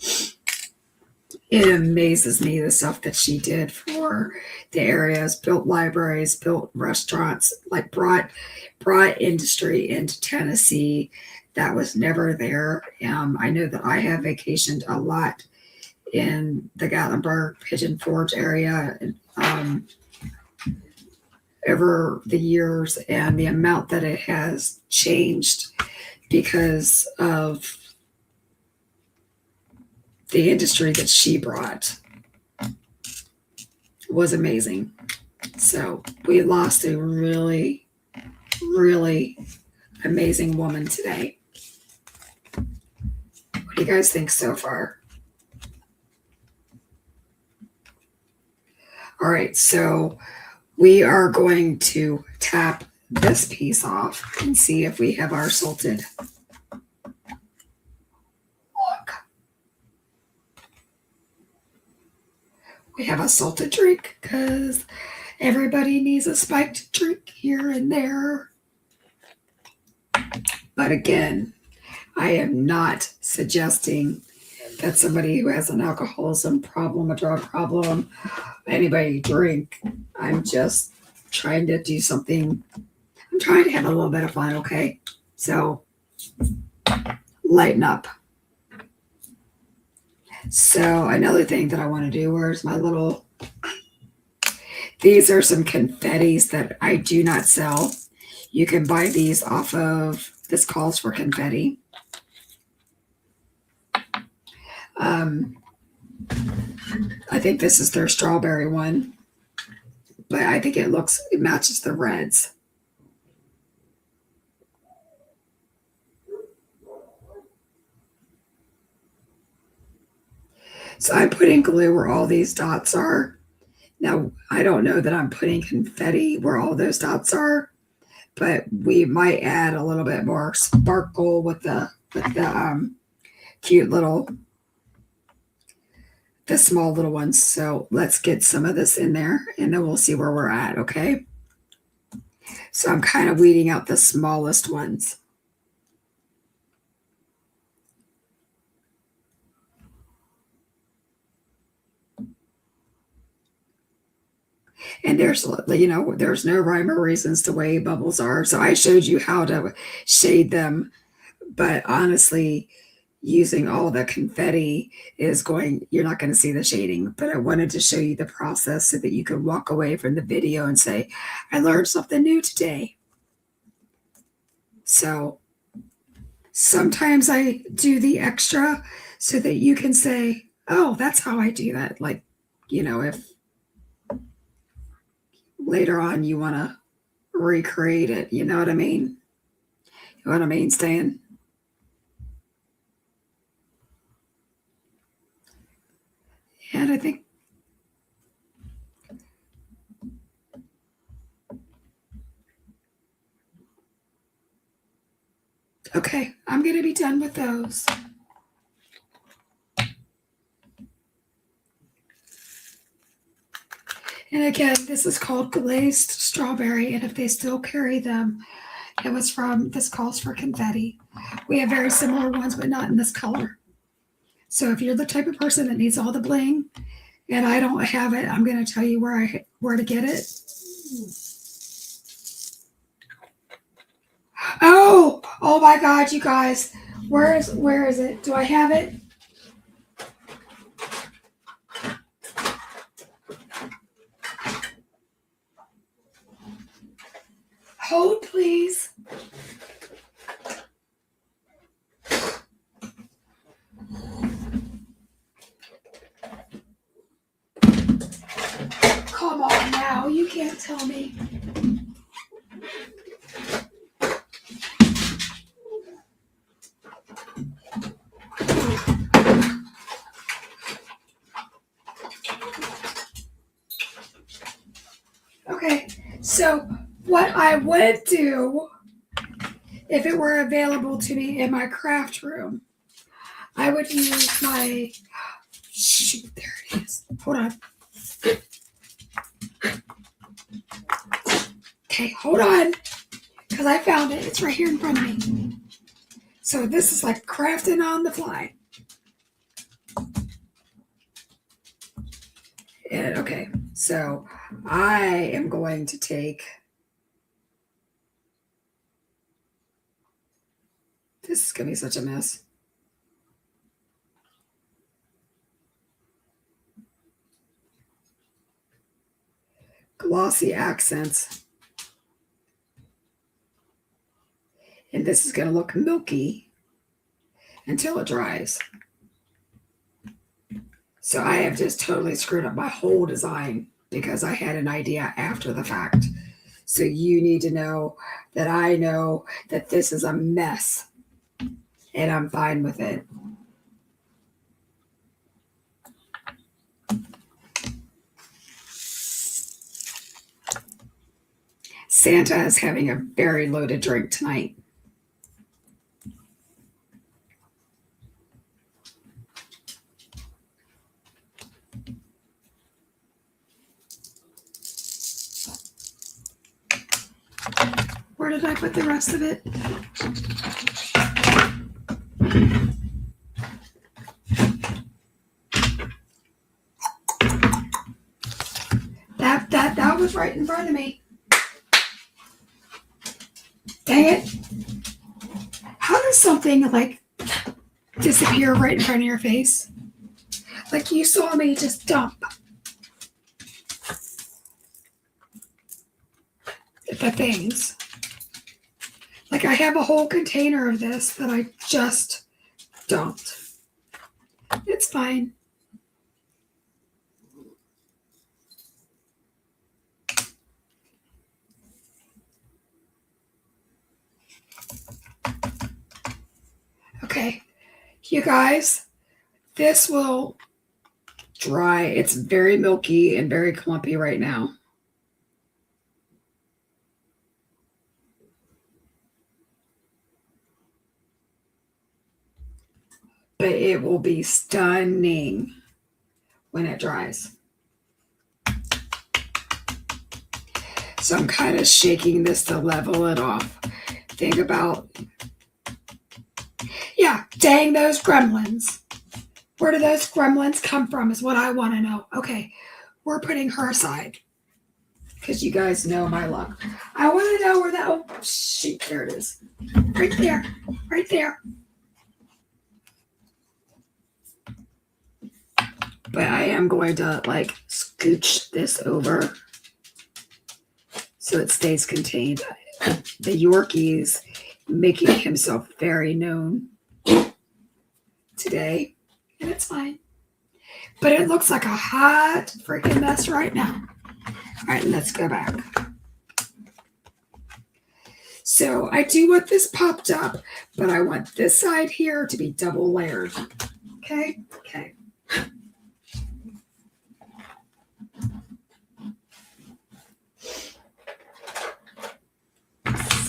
it amazes me the stuff that she did for the areas, built libraries, built restaurants, like brought industry into Tennessee that was never there. I know that I have vacationed a lot in the Gatlinburg, Pigeon Forge area over the years, and the amount that it has changed because of the industry that she brought was amazing. So we lost a really, really amazing woman today. What do you guys think so far? All right, so we are going to tap this piece off and see if we have our salted. Look. We have a salted drink because everybody needs a spiked drink here and there. But again, I am not suggesting that somebody who has an alcoholism problem, a drug problem, anybody drink. I'm just trying to do something. I'm trying to have a little bit of fun, okay? So lighten up. So another thing that I want to do, where's my little, these are some confettis that I do not sell. You can buy these off of, this calls for confetti. I think this is their strawberry one, but I think it matches the reds. So I'm putting glue where all these dots are. Now, I don't know that I'm putting confetti where all those dots are, but we might add a little bit more sparkle with the cute little, the small little ones. So let's get some of this in there and then we'll see where we're at, okay? So I'm kind of weeding out the smallest ones. And there's, you know, there's no rhyme or reason as to way bubbles are. So I showed you how to shade them, but honestly, using all the confetti is going, you're not going to see the shading, but I wanted to show you the process so that you could walk away from the video and say, I learned something new today. So sometimes I do the extra so that you can say, oh, that's how I do that. Like, you know, if later on you want to recreate it, you know what I mean? You know what I mean, Stan? And I think, okay, I'm going to be done with those. And again, this is called glazed strawberry, and if they still carry them, it was from, this calls for confetti. We have very similar ones, but not in this color. So if you're the type of person that needs all the bling, and I don't have it, I'm going to tell you where to get it. Oh my God, you guys, where is it? Do I have it? Hold, please. Come on now, you can't tell me. Okay, so what I would do if it were available to me in my craft room, I would use my, shoot, there it is. Hold on. Okay, hold on, because I found it. It's right here in front of me. So this is like crafting on the fly. And, okay, so I am going to take, this is going to be such a mess. Glossy accents. And this is going to look milky until it dries. So I have just totally screwed up my whole design because I had an idea after the fact. So you need to know that I know that this is a mess and I'm fine with it. Santa is having a very loaded drink tonight. Where did I put the rest of it? That was right in front of me. Dang it. How does something like disappear right in front of your face? Like you saw me just dump the things. Like I have a whole container of this that I just dumped. It's fine. Okay, you guys, this will dry. It's very milky and very clumpy right now. But it will be stunning when it dries. So I'm kind of shaking this to level it off. Think about, yeah, dang those gremlins. Where do those gremlins come from is what I want to know. Okay, we're putting her aside because you guys know my luck. I want to know where that, oh, shoot, there it is. Right there, right there. But I am going to like scooch this over so it stays contained. The Yorkie's making himself very known today, and it's fine. But it looks like a hot freaking mess right now. All right, let's go back. So I do want this popped up, but I want this side here to be double layered. Okay, okay.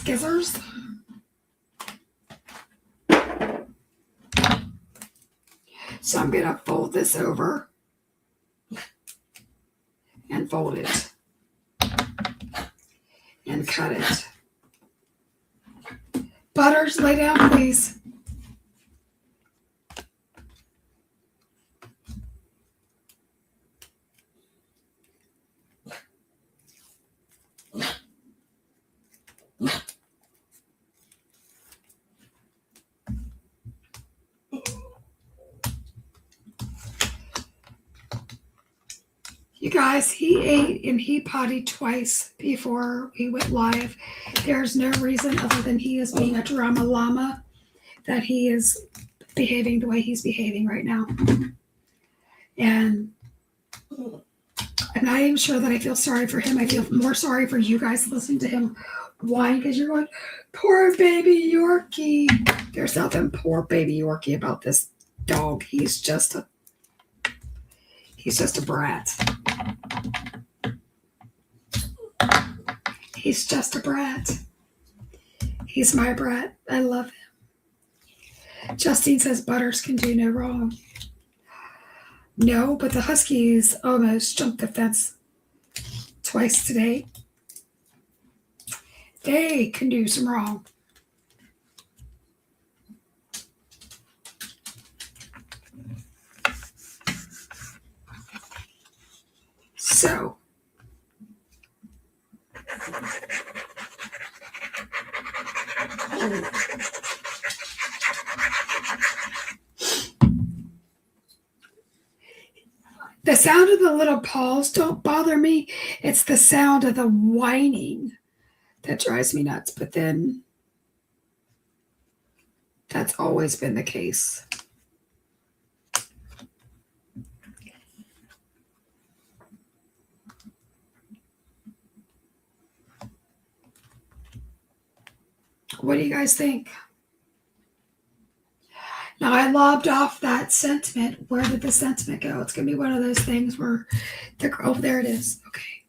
Scissors. So I'm going to fold this over and fold it and cut it. Butters, lay down, please. You guys, he ate and he pottied twice before we went live. There's no reason other than he is being a drama llama that he is behaving the way he's behaving right now. And I'm not even sure that I feel sorry for him. I feel more sorry for you guys listening to him whine because you're going, poor baby Yorkie. There's nothing poor baby Yorkie about this dog. He's just a brat. He's just a brat. He's my brat. I love him. Justine says Butters can do no wrong. No, but the Huskies almost jumped the fence twice today. They can do some wrong. So, the sound of the little paws don't bother me. It's the sound of the whining that drives me nuts. But then that's always been the case. What do you guys think? Now, I lobbed off that sentiment. Where did the sentiment go? It's going to be one of those things where, oh, there it is. Okay.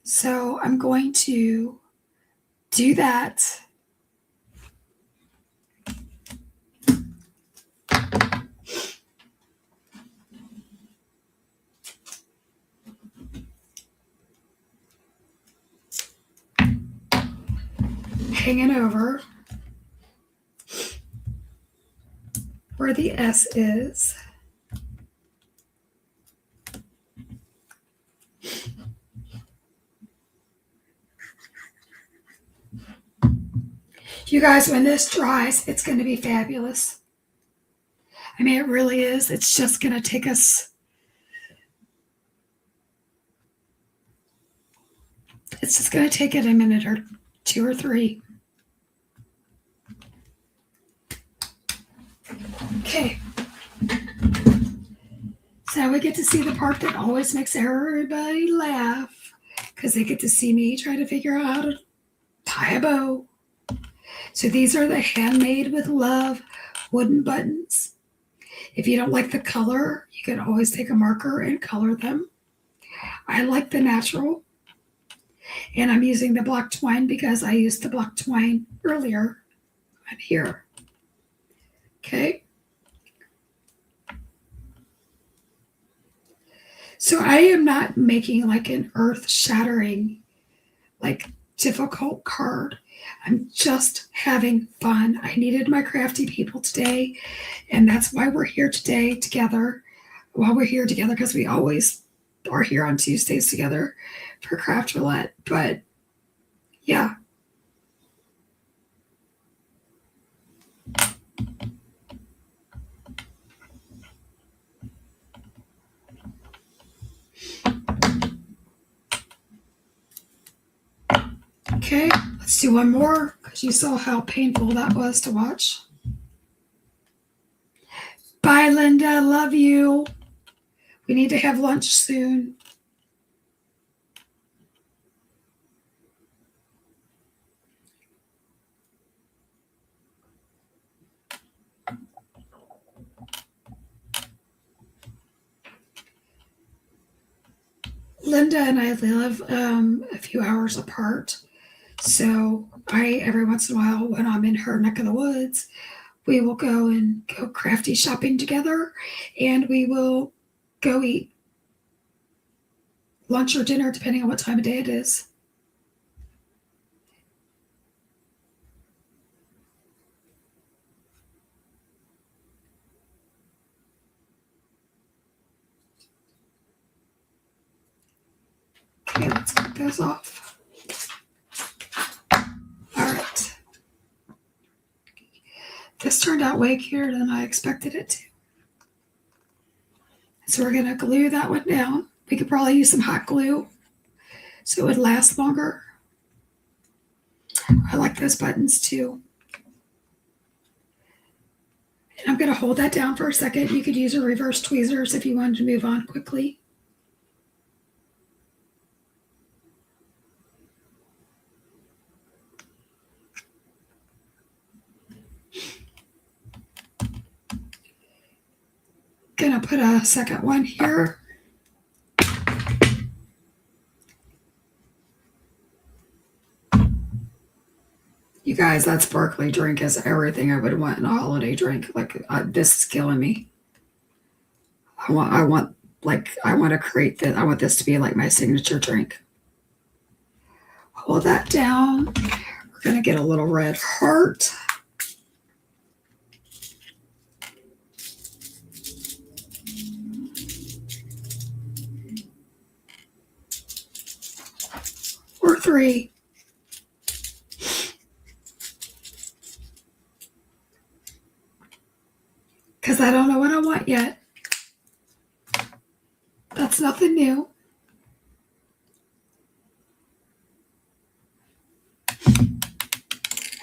So I'm going to do that. Hanging over where the S is. You guys, when this dries, it's going to be fabulous. I mean, it really is. It's just going to take us. It's just going to take it a minute or two or three. Okay. So we get to see the part that always makes everybody laugh because they get to see me try to figure out how to tie a bow. So these are the handmade with love wooden buttons. If you don't like the color, you can always take a marker and color them. I like the natural, and I'm using the black twine because I used the black twine earlier on here. Okay. So I am not making like an earth-shattering, like difficult card. I'm just having fun. I needed my crafty people today, and that's why we're here today together. Well, we're here together because we always are here on Tuesdays together for Craft Roulette. But yeah. Okay, let's do one more because you saw how painful that was to watch. Bye, Linda. Love you. We need to have lunch soon. Linda and I live a few hours apart. So every once in a while, when I'm in her neck of the woods, we will go crafty shopping together, and we will go eat lunch or dinner, depending on what time of day it is. Okay, let's get those off. All right. This turned out way cuter than I expected it to. So we're going to glue that one down. We could probably use some hot glue so it would last longer. I like those buttons too. And I'm going to hold that down for a second. You could use a reverse tweezers if you wanted to move on quickly. Gonna put a second one here. You guys, that sparkly drink is everything I would want in a holiday drink. Like this is killing me. I want to create that. I want this to be like my signature drink. Hold that down. We're gonna get a little red heart. Or 3. Because I don't know what I want yet. That's nothing new.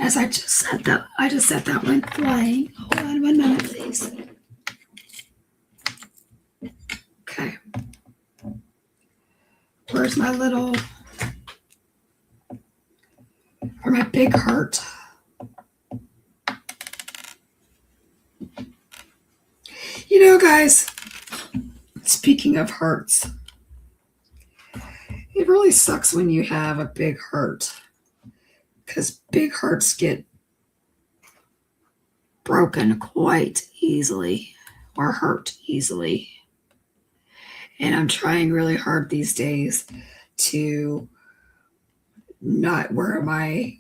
As I just set that one flying. Hold on 1 minute, please. Okay. Where's my little, or my big heart? You know, guys, speaking of hearts, it really sucks when you have a big heart, because big hearts get broken quite easily or hurt easily. And I'm trying really hard these days to not wear my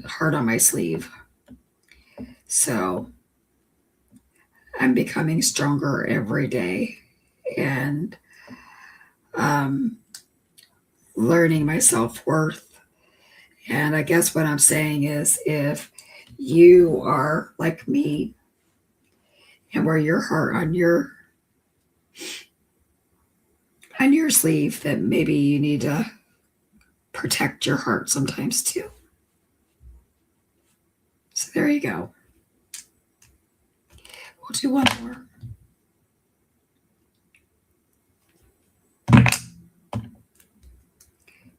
heart on my sleeve. So I'm becoming stronger every day, and learning my self-worth. And I guess what I'm saying is, if you are like me and wear your heart on your sleeve, that maybe you need to protect your heart sometimes too. So there you go. We'll do one more.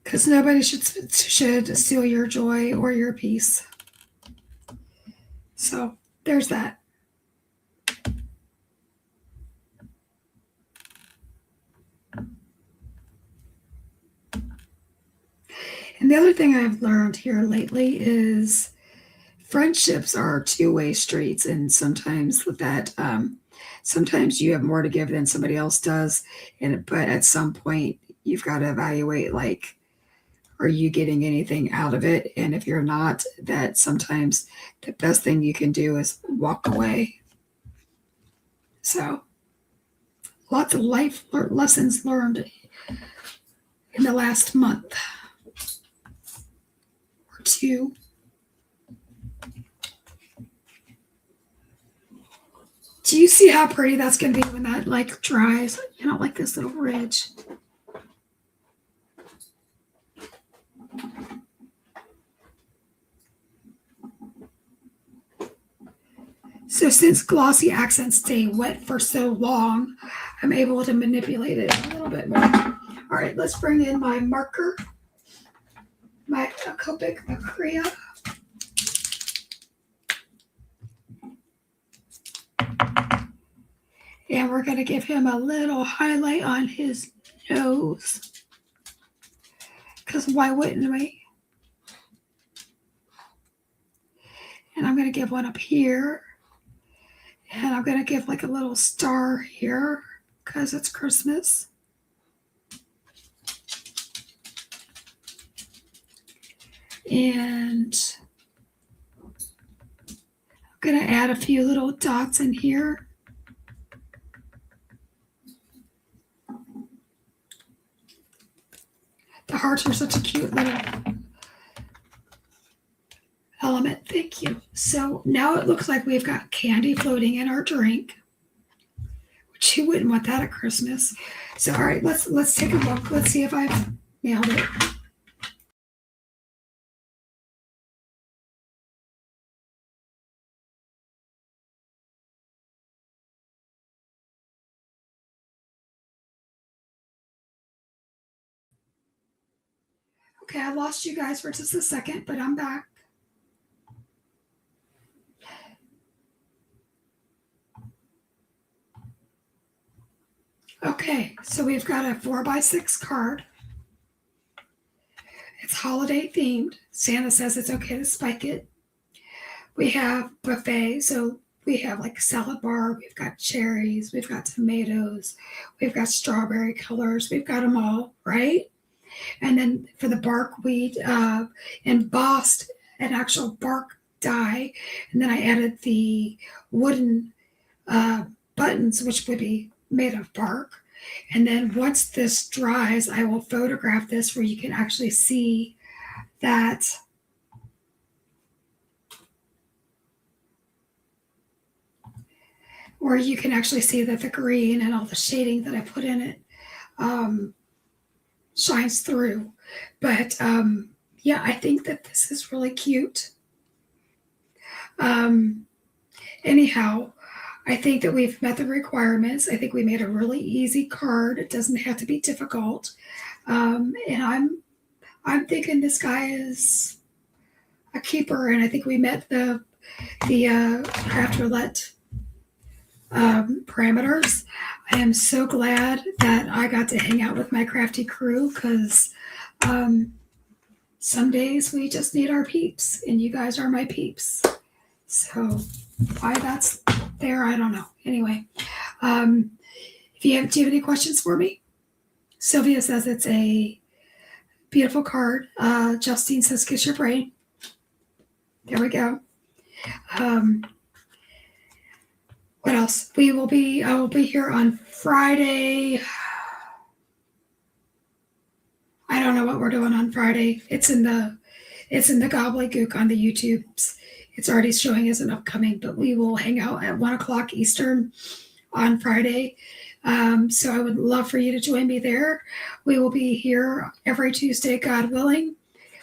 Because nobody should steal your joy or your peace. there's that. And the other thing I've learned here lately is friendships are two-way streets, and sometimes with that, sometimes you have more to give than somebody else does, but at some point you've got to evaluate, like, are you getting anything out of it? And if you're not, that sometimes the best thing you can do is walk away. So lots of life lessons learned in the last month or two. Do you see how pretty that's going to be when that like dries? You know, like this little ridge. So since glossy accents stay wet for so long, I'm able to manipulate it a little bit more. All right, let's bring in my marker, my Copic Acrea. And we're going to give him a little highlight on his nose. Because why wouldn't we? And I'm going to give one up here. And I'm going to give like a little star here because it's Christmas. And I'm going to add a few little dots in here. The hearts are such a cute little element. Thank you. So now it looks like we've got candy floating in our drink, which you wouldn't want that at Christmas. So all right, let's take a look. Let's see if I've nailed it. Okay, I lost you guys for just a second, but I'm back. Okay, so we've got a 4x6 card. It's holiday themed. Santa says it's okay to spike it. We have buffet, so we have like salad bar, we've got cherries, we've got tomatoes, we've got strawberry colors, we've got them all, right? And then for the bark, we embossed an actual bark die, and then I added the wooden buttons, which would be made of bark. And then once this dries, I will photograph this where you can actually see that the green and all the shading that I put in it shines through. But yeah, I think that this is really cute. Anyhow, I think that we've met the requirements. I think we made a really easy card. It doesn't have to be difficult. And I'm thinking this guy is a keeper, and I think we met the Craft Roulette parameters. I am so glad that I got to hang out with my crafty crew, because some days we just need our peeps, and you guys are my peeps. So why that's there, I don't know. Anyway, do you have any questions for me? Sylvia says it's a beautiful card. Justine says kiss your brain. There we go. What else? I will be here on Friday. I don't know what we're doing on Friday. It's in the gobbledygook on the YouTubes. It's already showing as an upcoming, but we will hang out at 1:00 Eastern on Friday. So I would love for you to join me there. We will be here every Tuesday, God willing.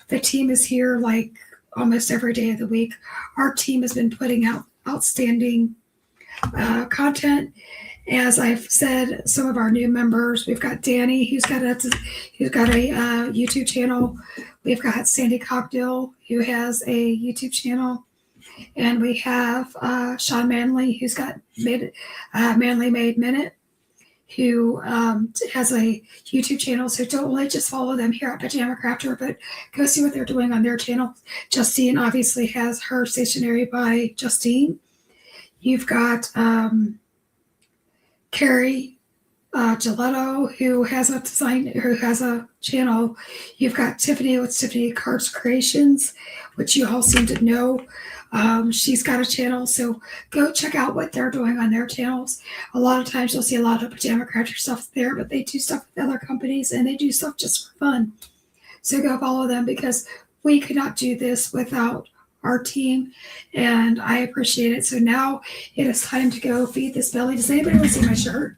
The team is here like almost every day of the week. Our team has been putting out outstanding content. As I've said, some of our new members, we've got Danny, who's got a YouTube channel. We've got Sandy Cockdill, who has a YouTube channel. And we have Sean Manley, who's got Manley Made Minute, who has a YouTube channel. So don't only just follow them here at Pajama Crafter, but go see what they're doing on their channel. Justine obviously has her stationery by Justine. You've got Carrie Gilletto, who has a channel. You've got Tiffany with Tiffany Cards Creations, which you all seem to know. She's got a channel, so go check out what they're doing on their channels. A lot of times you'll see a lot of Pajama Crafter stuff there, but they do stuff with other companies and they do stuff just for fun. So go follow them, because we could not do this without our team, and I appreciate it. So now it is time to go feed this belly. Does anybody want to see my shirt?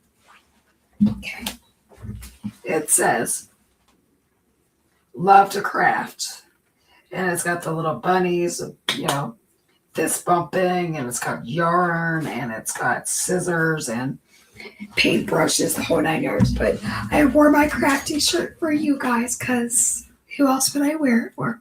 Okay. It says, "Love to craft." And it's got the little bunnies, fist bumping, and it's got yarn, and it's got scissors and paintbrushes, the whole 9 yards. But I wore my crafty shirt for you guys, because who else would I wear it for?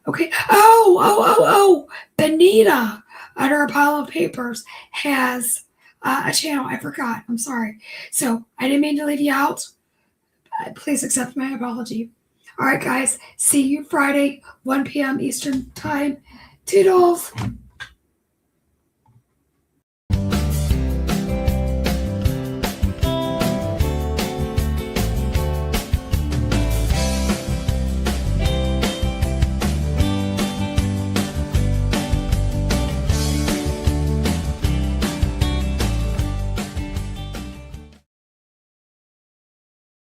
Okay. Oh. Benita, under a pile of papers, has a channel. I forgot. I'm sorry. So I didn't mean to leave you out. Please accept my apology. All right, guys. See you Friday, 1 p.m. Eastern Time. Toodles.